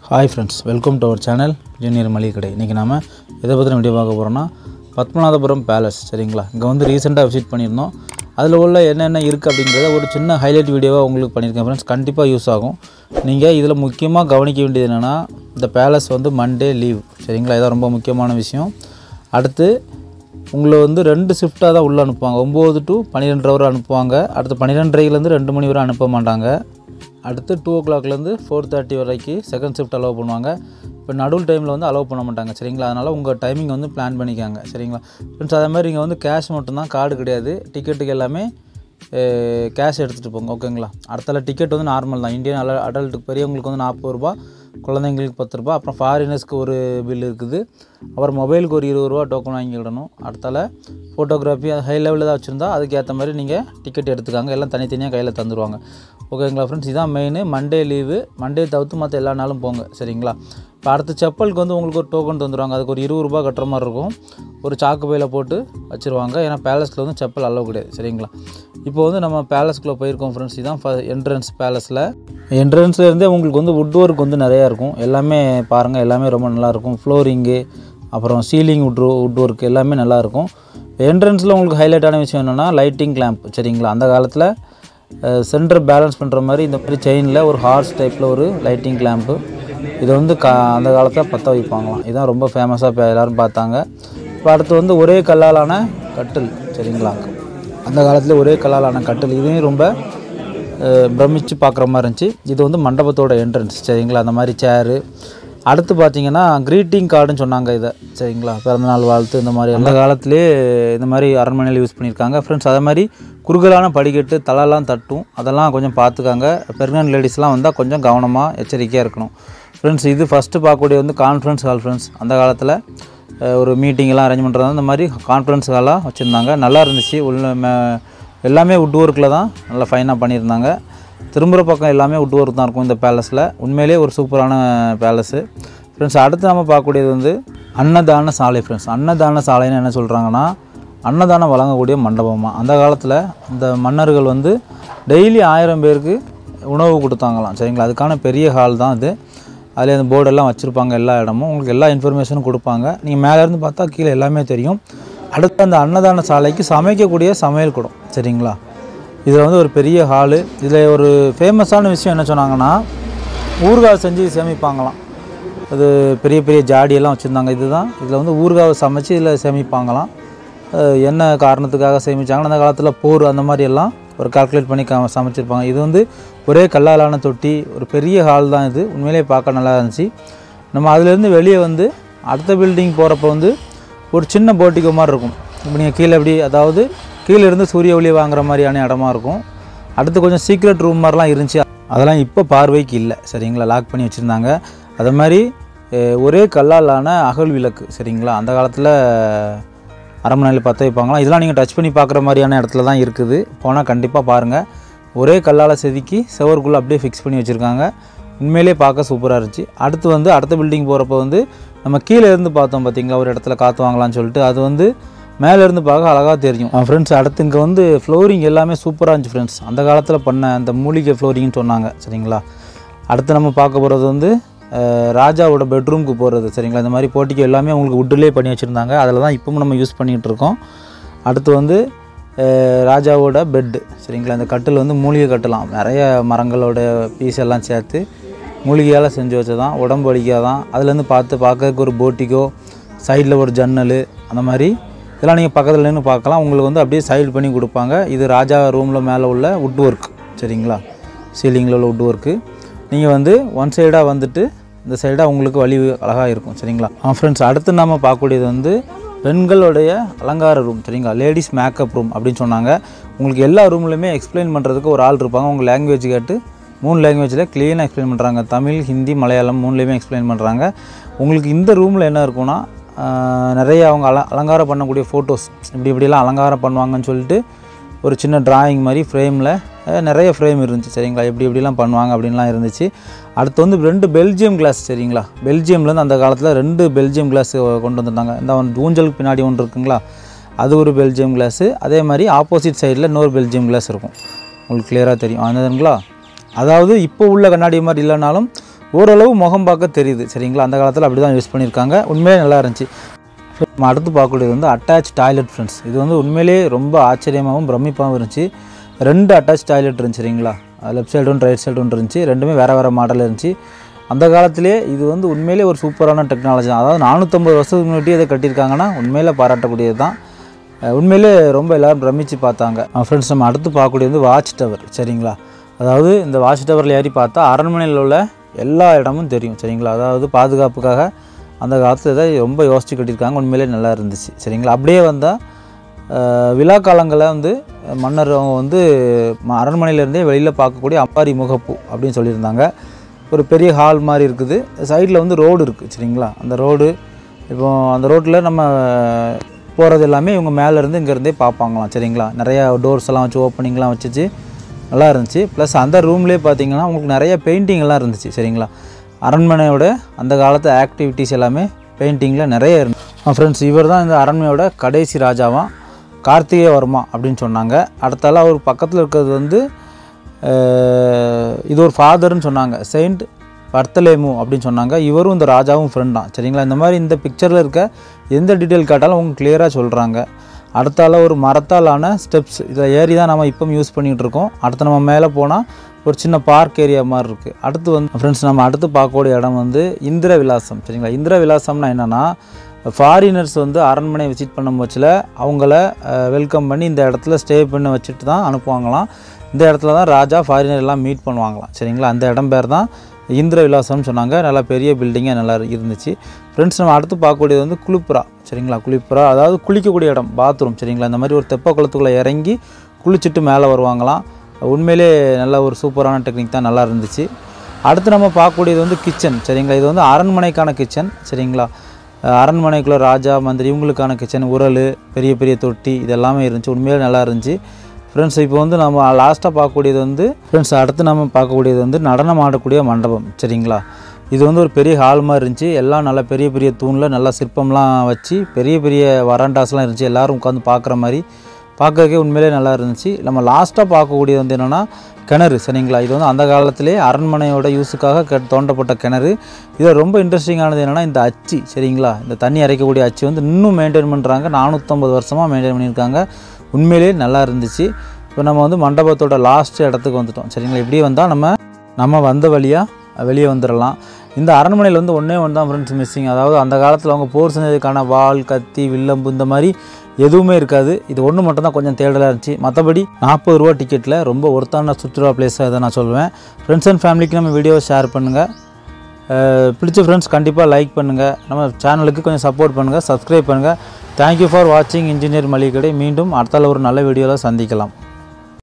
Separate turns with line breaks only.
Hi friends, welcome to our channel Junior Malikadai. இன்னைக்கு நாம எதை பத்தின வீடியோ பார்க்க போறோம்னா பத்மநாபபுரம் பேலஸ் சரிங்களா. இங்க வந்து ரீசன்ட்டா விசிட் பண்ணிருந்தோம். அதுல உள்ள என்னென்ன இருக்கு அப்படிங்கறத ஒரு சின்ன ஹைலைட் வீடியோவா உங்களுக்கு பண்ணிருக்கேன் फ्रेंड्स. கண்டிப்பா யூஸ் ஆகும். நீங்க இதுல முக்கியமா கவனிக்க வேண்டியது என்னன்னா இந்த பேலஸ் வந்து மண்டே லீவ் சரிங்களா. இது ரொம்ப முக்கியமான விஷயம். அடுத்து உங்களை வந்து ரெண்டு ஷிஃப்ட்டா தான் உள்ள அனுப்புவாங்க. 9 to 12 வரை அனுப்புவாங்க. அடுத்து 12:30 ல இருந்து 2 மணி வரை அனுப்ப மாட்டாங்க. அடுத்து 2 o'clock ல இருந்து 4:30 வரைக்கும் செகண்ட் ஷிஃப்ட் அலோவ் பண்ணுவாங்க. இப்போ நடுவில் டைமில் வந்து அலோவ் பண்ண மாட்டாங்க சரிங்களா. அதனால் உங்கள் டைமிங் வந்து பிளான் பண்ணிக்காங்க சரிங்களா ஃப்ரெண்ட்ஸ். அதே மாதிரி இங்கே வந்து கேஷ் மட்டும்தான், கார்டு கிடையாது. டிக்கெட்டுக்கு எல்லாமே கேஷ் எடுத்துகிட்டு போங்க ஓகேங்களா. அடுத்தால டிக்கெட் வந்து நார்மல் தான். இந்தியன் அடல்ட்டுக்கு பெரியவங்களுக்கு வந்து 40 ரூபா, குழந்தைங்களுக்கு 10 ரூபா. அப்புறம் ஃபாரினர்ஸ்க்கு ஒரு பில் இருக்குது. அப்புறம் மொபைலுக்கு ஒரு 20 ரூபா டோக்கன் வாங்கிக்கிடணும். அடுத்தால ஃபோட்டோகிராஃபி ஹை லெவலில் தான் வச்சுருந்தா அதுக்கேற்ற மாதிரி நீங்கள் டிக்கெட் எடுத்துக்காங்க. எல்லாம் தனித்தனியாக கையில் தந்துடுவாங்க ஓகேங்களா ஃப்ரெண்ட்ஸ். இதுதான் மெயின். Monday leave. மண்டே தவிர்த்து மற்ற எல்லா நாளும் போங்க சரிங்களா. இப்போ அடுத்த செப்பலுக்கு வந்து உங்களுக்கு ஒரு டோக்கன் தந்துடுவாங்க. அதுக்கு ஒரு 20 ரூபா கட்டுற மாதிரி இருக்கும். ஒரு சாக்கு பையில் போட்டு வச்சுருவாங்க. ஏன்னா பேலஸில் வந்து செப்பல் அலோவ் கிடையாது சரிங்களா. இப்போ வந்து நம்ம பேலஸ்க்குள்ளே போயிருக்கோம் ஃப்ரெண்ட்ஸ். இதுதான் என்ட்ரன்ஸ் பேலஸில். என்ட்ரன்ஸில் இருந்தே உங்களுக்கு வந்து வுட் ஒர்க் வந்து நிறையா இருக்கும். எல்லாமே பாருங்கள், எல்லாமே ரொம்ப நல்லாயிருக்கும். ஃப்ளோரிங்கு அப்புறம் சீலிங் வுட் ஒர்க் எல்லாமே நல்லாயிருக்கும். என்ட்ரன்ஸில் உங்களுக்கு ஹைலைட்டான விஷயம் என்னென்னா லைட்டிங் லேம்ப் சரிங்களா. அந்த காலத்தில் சென்டர் பேலன்ஸ் பண்ணுற மாதிரி இந்த மாதிரி செயினில் ஒரு ஹார்ஸ் டைப்பில் ஒரு லைட்டிங் லேம்ப்பு. இதை வந்து அந்த காலத்தில் பற்ற வைப்பாங்களாம். இதுதான் ரொம்ப ஃபேமஸாக இப்போ எல்லோரும் பார்த்தாங்க. இப்போ அடுத்து வந்து ஒரே கல்லாலான கட்டில் சரிங்களா. அந்த காலத்தில் ஒரே கல்லாலான கட்டில், இதையும் ரொம்ப பிரமிச்சு பார்க்குற மாதிரி இருந்துச்சு. இது வந்து மண்டபத்தோட என்ட்ரன்ஸ் சரிங்களா. அந்த மாதிரி சேரு. அடுத்து பார்த்தீங்கன்னா க்ரீட்டிங் கார்டுன்னு சொன்னாங்க இதை சரிங்களா. பிறந்தநாள் வாழ்த்து இந்த மாதிரி அந்த காலத்திலே இந்த மாதிரி அரண்மனையில் யூஸ் பண்ணியிருக்காங்க ஃப்ரெண்ட்ஸ். அதே மாதிரி குறுகலான படிக்கட்டு தலைலாம் தட்டும், அதெல்லாம் கொஞ்சம் பார்த்துக்காங்க. ப்ரெக்னென்ட் லேடிஸ்லாம் வந்தால் கொஞ்சம் கவனமாக எச்சரிக்கையாக இருக்கணும் ஃப்ரெண்ட்ஸ். இது ஃபஸ்ட்டு பார்க்கக்கூடிய வந்து கான்ஃபரன்ஸ் ஹால் ஃப்ரெண்ட்ஸ். அந்த காலத்தில் ஒரு மீட்டிங்கெல்லாம் அரேஞ்ச் பண்ணுறது இந்த மாதிரி கான்ஃபரன்ஸ் ஹாலாக வச்சுருந்தாங்க. நல்லா இருந்துச்சு. எல்லாமே வுட் ஒர்க்கில் தான் நல்லா ஃபைனாக பண்ணியிருந்தாங்க. திரும்புகிற பக்கம் எல்லாமே வுட் ஒர்க் தான் இருக்கும் இந்த பேலஸில். உண்மையிலே ஒரு சூப்பரான பேலஸு ஃப்ரெண்ட்ஸ். அடுத்து நம்ம பார்க்கக்கூடியது வந்து அன்னதான சாலை ஃப்ரெண்ட்ஸ். அன்னதான சாலைன்னு என்ன சொல்கிறாங்கன்னா அன்னதானம் வழங்கக்கூடிய மண்டபமாக. அந்த காலத்தில் இந்த மன்னர்கள் வந்து டெய்லி 1000 பேருக்கு உணவு கொடுத்தாங்களாம் சரிங்களா. அதுக்கான பெரிய ஹால் தான் இது. அதில் அந்த போர்டெல்லாம் வச்சுருப்பாங்க. எல்லா இடமும் உங்களுக்கு எல்லா இன்ஃபர்மேஷனும் கொடுப்பாங்க. நீங்கள் மேலேருந்து பார்த்தா கீழே எல்லாமே தெரியும். அடுத்து அந்த அன்னதான சாலைக்கு சமைக்கக்கூடிய சமையல் கூடம் சரிங்களா. இதில் வந்து ஒரு பெரிய ஹாலு. இதில் ஒரு ஃபேமஸான விஷயம் என்ன சொன்னாங்கன்னா ஊறுகாய் செஞ்சு சேமிப்பாங்களாம். அது பெரிய பெரிய ஜாடியெல்லாம் வச்சுருந்தாங்க. இதுதான் இதில் வந்து ஊறுகாவை சமைச்சு இதில் சேமிப்பாங்களாம். என்ன காரணத்துக்காக சேமித்தாங்கன்னா அந்த காலத்தில் போர் அந்த மாதிரி எல்லாம் ஒரு கால்குலேட் பண்ணி சமைச்சிருப்பாங்க. இது வந்து ஒரே கல்லாலான தொட்டி, ஒரு பெரிய ஹால் தான் இது. உண்மையிலே பார்க்க நல்லா இருந்துச்சு. நம்ம அதிலேருந்து வெளியே வந்து அடுத்த பில்டிங் போகிறப்ப வந்து ஒரு சின்ன போட்டிக்கோ மாதிரி இருக்கும். இப்போ நீங்கள் கீழே எப்படி, அதாவது கீழே இருந்து சூரிய ஒளி வாங்குற மாதிரியான இடமா இருக்கும். அடுத்து கொஞ்சம் சீக்ரெட் ரூம் மாதிரிலாம் இருந்துச்சு. அதெல்லாம் இப்போ பார்வைக்கு இல்லை சரிங்களா. லாக் பண்ணி வச்சுருந்தாங்க. அது மாதிரி ஒரே கல்லாலான அகல் விளக்கு சரிங்களா. அந்த காலத்தில் அரண்மனையில் பற்ற வைப்பாங்களாம். இதெல்லாம் நீங்கள் டச் பண்ணி பார்க்குற மாதிரியான இடத்துல தான் இருக்குது. போனால் கண்டிப்பாக பாருங்கள். ஒரே கல்லால் செதுக்கி செவருக்குள்ளே அப்படியே ஃபிக்ஸ் பண்ணி வச்சுருக்காங்க. உண்மையிலே பார்க்க சூப்பராக இருந்துச்சு. அடுத்து வந்து அடுத்த பில்டிங் போகிறப்ப வந்து நம்ம கீழே இருந்து பார்த்தோம் பார்த்திங்களா, ஒரு இடத்துல காற்று வாங்கலாம்னு சொல்லிட்டு. அது வந்து மேலேருந்து பார்க்க அழகாக தெரியும் ஃப்ரெண்ட்ஸ். அடுத்து இங்கே வந்து ஃப்ளோரிங் எல்லாமே சூப்பராக இருந்துச்சு ஃப்ரெண்ட்ஸ். அந்த காலத்தில் பண்ண அந்த மூலிகை ஃப்ளோரிங்னு சொன்னாங்க சரிங்களா. அடுத்து நம்ம பார்க்க போகிறது வந்து ராஜாவோட பெட்ரூமுக்கு போகிறது சரிங்களா. இந்த மாதிரி போட்டிக்கு எல்லாமே உங்களுக்கு வுட்டிலே பண்ணி வச்சுருந்தாங்க. அதில் தான் இப்போவும் நம்ம யூஸ் பண்ணிகிட்ருக்கோம். அடுத்து வந்து ராஜாவோட பெட்டு சரிங்களா. இந்த கட்டில் வந்து மூலிகை கட்டலாம். நிறைய மரங்களோட பீஸ் எல்லாம் சேர்த்து மூலிகையால் செஞ்சு வச்சதான். உடம்பு வலிக்காதான். அதுலேருந்து பார்க்கறதுக்கு ஒரு போட்டிக்கோ, சைடில் ஒரு ஜன்னல், அந்த மாதிரி இதெல்லாம் நீங்கள் பக்கத்தில் நின்று பார்க்கலாம். உங்களுக்கு வந்து அப்படியே சைடு பண்ணி கொடுப்பாங்க. இது ராஜா ரூமில் மேலே உள்ள வுட் ஒர்க் சரிங்களா. சீலிங்கில் உள்ள வுட் ஒர்க்கு. நீங்கள் வந்து ஒன் சைடாக வந்துட்டு இந்த சைடாக உங்களுக்கு வழி அழகாக இருக்கும் சரிங்களா ஃப்ரெண்ட்ஸ். அடுத்து நம்ம பார்க்கக்கூடியது வந்து பெண்களுடைய அலங்கார ரூம் சரிங்களா. லேடிஸ் மேக்கப் ரூம் அப்படின்னு சொன்னாங்க. உங்களுக்கு எல்லா ரூம்லையுமே எக்ஸ்பிளைன் பண்ணுறதுக்கு ஒரு ஆள் இருப்பாங்க. உங்கள் லாங்குவேஜ் கேட்டு 3 லாங்குவேஜில் க்ளீனாக எக்ஸ்பிளைன் பண்ணுறாங்க. தமிழ், ஹிந்தி, மலையாளம் 3லேயுமே எக்ஸ்பிளைன் பண்ணுறாங்க. உங்களுக்கு இந்த ரூமில் என்ன இருக்குன்னா நிறைய அவங்க அலங்காரம் பண்ணக்கூடிய ஃபோட்டோஸ், இப்படிலாம் அலங்காரம் பண்ணுவாங்கன்னு சொல்லிட்டு ஒரு சின்ன டிராயிங் மாதிரி ஃப்ரேமில் நிறைய ஃப்ரேம் இருந்துச்சு சரிங்களா. எப்படிலாம் பண்ணுவாங்க அப்படின்லாம் இருந்துச்சு. அடுத்து வந்து 2 பெல்ஜியம் கிளாஸ் சரிங்களா. பெல்ஜியம்லேருந்து அந்த காலத்தில் 2 பெல்ஜியம் கிளாஸ் கொண்டு வந்துட்டாங்க. இந்த ஊஞ்சலுக்கு பின்னாடி ஒன்று இருக்குங்களா, அது ஒரு பெல்ஜியம் கிளாஸு. அதே மாதிரி ஆப்போசிட் சைடில் இன்னொரு பெல்ஜியம் கிளாஸ் இருக்கும். உங்களுக்கு கிளியராக தெரியும் அதுங்களா. அதாவது இப்போ உள்ள கண்ணாடி மாதிரி இல்லைனாலும் ஓரளவு முகம் பார்க்க தெரியுது சரிங்களா. அந்த காலத்தில் அப்படி தான் யூஸ் பண்ணியிருக்காங்க. உண்மையிலே நல்லா இருந்துச்சு. நம்ம அடுத்து பார்க்கக்கூடியது வந்து அட்டாச் டாய்லெட் ஃப்ரெண்ட்ஸ். இது வந்து உண்மையிலே ரொம்ப ஆச்சரியமாகவும் பிரமிப்பாகவும் இருந்துச்சு. 2 அட்டாச் டாய்லெட் இருந்துச்சு சரிங்களா. லெஃப்ட் சைடு ஒன்று ரைட் சைடு ஒன்று இருந்துச்சு. ரெண்டுமே வேறு மாடலில் இருந்துச்சு. அந்த காலத்திலே இது வந்து உண்மையிலே ஒரு சூப்பரான டெக்னாலஜி தான். அதாவது 450 வருஷத்துக்கு முன்னாடி இதை கட்டியிருக்காங்கன்னா உண்மையிலே பாராட்டக்கூடியது தான். உண்மையிலே ரொம்ப எல்லோரும் பிரமித்து பார்த்தாங்க. ஃப்ரெண்ட்ஸ் நம்ம அடுத்து பார்க்கக்கூடியது வந்து வாட்ச் டவர் சரிங்களா. அதாவது இந்த வாட்ச் டவரில் ஏறி பார்த்தா அரண்மனையில் உள்ள எல்லா இடமும் தெரியும் சரிங்களா. அதாவது பாதுகாப்புக்காக அந்த காலத்தில் இதை ரொம்ப யோசித்து கட்டியிருக்காங்க. உண்மையிலே நல்லா இருந்துச்சு சரிங்களா. அப்படியே வந்தால் விழா காலங்களில் வந்து மன்னர் அவங்க வந்து அரண்மனையிலேருந்தே வெளியில் பார்க்கக்கூடிய அம்பாரி முகப்பு அப்படின்னு சொல்லியிருந்தாங்க. ஒரு பெரிய ஹால் மாதிரி இருக்குது. சைடில் வந்து ரோடு இருக்குது சரிங்களா. அந்த ரோடு இப்போ அந்த ரோட்டில் நம்ம போகிறது எல்லாமே இவங்க மேலேருந்து இங்கேருந்தே பார்ப்பாங்களாம் சரிங்களா. நிறையா டோர்ஸ் எல்லாம் வச்சு ஓப்பனிங்லாம் வச்சுச்சு நல்லா இருந்துச்சு. ப்ளஸ் அந்த ரூம்லேயே பார்த்தீங்கன்னா உங்களுக்கு நிறைய பெயிண்டிங்லாம் இருந்துச்சு சரிங்களா. அரண்மனையோட அந்த காலத்து ஆக்டிவிட்டீஸ் எல்லாமே பெயிண்டிங்கில் நிறைய இருந்துச்சு. ஃப்ரெண்ட்ஸ் இவர் தான் இந்த அரண்மனையோட கடைசி ராஜாவாம் கார்த்திகேயவர்மா அப்படின்னு சொன்னாங்க. அடுத்தால அவர் பக்கத்தில் இருக்கிறது வந்து இது ஒரு ஃபாதர்னு சொன்னாங்க, செயின்ட் பர்த்தலேமு அப்படின்னு சொன்னாங்க. இவரும் இந்த ராஜாவும் ஃப்ரெண்ட் தான் சரிங்களா. இந்த மாதிரி இந்த பிக்சரில் இருக்க எந்த டீட்டெயில் கேட்டாலும் அவங்க கிளியராக சொல்கிறாங்க. அடுத்தால ஒரு மரத்தாலான ஸ்டெப்ஸ் இதை ஏறி தான் நம்ம இப்போ யூஸ் பண்ணிகிட்டு இருக்கோம். அடுத்து நம்ம மேலே போனால் ஒரு சின்ன பார்க் ஏரியா மாதிரி இருக்குது. அடுத்து வந்து ஃப்ரெண்ட்ஸ் நம்ம அடுத்து பார்க்கக்கூடிய இடம் வந்து இந்திர விலாசம் சரிங்களா. இந்திர விலாசம்னா என்னென்னா ஃபாரினர்ஸ் வந்து அரண்மனை விசிட் பண்ணும் பட்சத்தில் அவங்கள வெல்கம் பண்ணி இந்த இடத்துல ஸ்டே பண்ண வச்சுட்டு தான் அனுப்புவாங்களாம். இந்த இடத்துல தான் ராஜா ஃபாரினர் எல்லாம் மீட் பண்ணுவாங்களாம் சரிங்களா. அந்த இடம் பேர் தான் இந்திர விலாசம்னு சொன்னாங்க. நல்லா பெரிய பில்டிங்காக நல்லா இருந்துச்சு. ஃப்ரெண்ட்ஸ் நம்ம அடுத்து பார்க்கக்கூடியது வந்து குளிப்புரா சரிங்களா. குளிப்புரா அதாவது குளிக்கக்கூடிய இடம், பாத்ரூம் சரிங்களா. இந்த மாதிரி ஒரு தெப்ப குளத்துக்குள்ளே இறங்கி குளிச்சுட்டு மேலே வருவாங்களாம். உண்மையிலே நல்ல ஒரு சூப்பரான டெக்னிக் தான், நல்லா இருந்துச்சு. அடுத்து நம்ம பார்க்கக்கூடியது வந்து கிச்சன் சரிங்களா. இது வந்து அரண்மனைக்கான கிச்சன் சரிங்களா. அரண்மனைக்குள்ளே ராஜா மந்திரி இவங்களுக்கான கிச்சன், உரல், பெரிய பெரிய தொட்டி இதெல்லாமே இருந்துச்சு. உண்மையிலே நல்லா இருந்துச்சு. ஃப்ரெண்ட்ஸ் இப்போ வந்து நம்ம லாஸ்ட்டாக பார்க்கக்கூடியது வந்து அடுத்து நம்ம பார்க்கக்கூடியது வந்து நடனம் ஆடக்கூடிய மண்டபம் சரிங்களா. இது வந்து ஒரு பெரிய ஹால் மாதிரி இருந்துச்சு. எல்லாம் நல்லா பெரிய பெரிய தூணில் நல்லா சிற்பம்லாம் வச்சு பெரிய பெரிய வராண்டாஸ்லாம் இருந்துச்சு. எல்லோரும் உட்காந்து பார்க்குற மாதிரி பார்க்கறதுக்கே உண்மையிலே நல்லா இருந்துச்சு. நம்ம லாஸ்ட்டாக பார்க்கக்கூடியது வந்து என்னென்னா கிணறு சரிங்களா. இது வந்து அந்த காலத்திலே அரண்மனையோட யூஸுக்காக தோண்டப்பட்ட கிணறு. இதில் ரொம்ப இன்ட்ரெஸ்டிங்கானது என்னென்னா இந்த அச்சு சரிங்களா. இந்த தண்ணி அரைக்கக்கூடிய அச்சு வந்து இன்னும் மெயின்டைன் பண்ணுறாங்க. 450 வருஷமாக மெயின்டைன் பண்ணியிருக்காங்க. உண்மையிலே நல்லா இருந்துச்சு. இப்போ நம்ம வந்து மண்டபத்தோட லாஸ்ட் இடத்துக்கு வந்துட்டோம் சரிங்களா. இப்படி வந்தால் நம்ம வந்த வழியாக வெளியே வந்துடலாம். இந்த அரண்மனையில் வந்து ஒன்றே ஒன்று தான் ஃப்ரெண்ட்ஸ் மிஸ்ஸிங். அதாவது அந்த காலத்தில் அவங்க போர் செஞ்சதுக்கான வாள், கத்தி, வில்லம்பு இந்த மாதிரி எதுவுமே இருக்காது. இது ஒன்று மட்டும் தான் கொஞ்சம் தேடலாக இருந்துச்சு. மற்றபடி 40 ரூபா டிக்கெட்டில் ரொம்ப ஒருத்தான சுற்றுலா பிளேஸாக இதை நான் சொல்லுவேன். ஃப்ரெண்ட்ஸ் அண்ட் ஃபேமிலிக்கு நம்ம வீடியோவை ஷேர் பண்ணுங்கள். பிடிச்ச ஃப்ரெண்ட்ஸ் கண்டிப்பாக லைக் பண்ணுங்கள். நம்ம சேனலுக்கு கொஞ்சம் சப்போர்ட் பண்ணுங்கள், சப்ஸ்கிரைப் பண்ணுங்கள். தேங்க்யூ ஃபார் வாட்சிங் இன்ஜினியர் மளிகை கடை. மீண்டும் அடுத்தால ஒரு நல்ல வீடியோவில் சந்திக்கலாம்.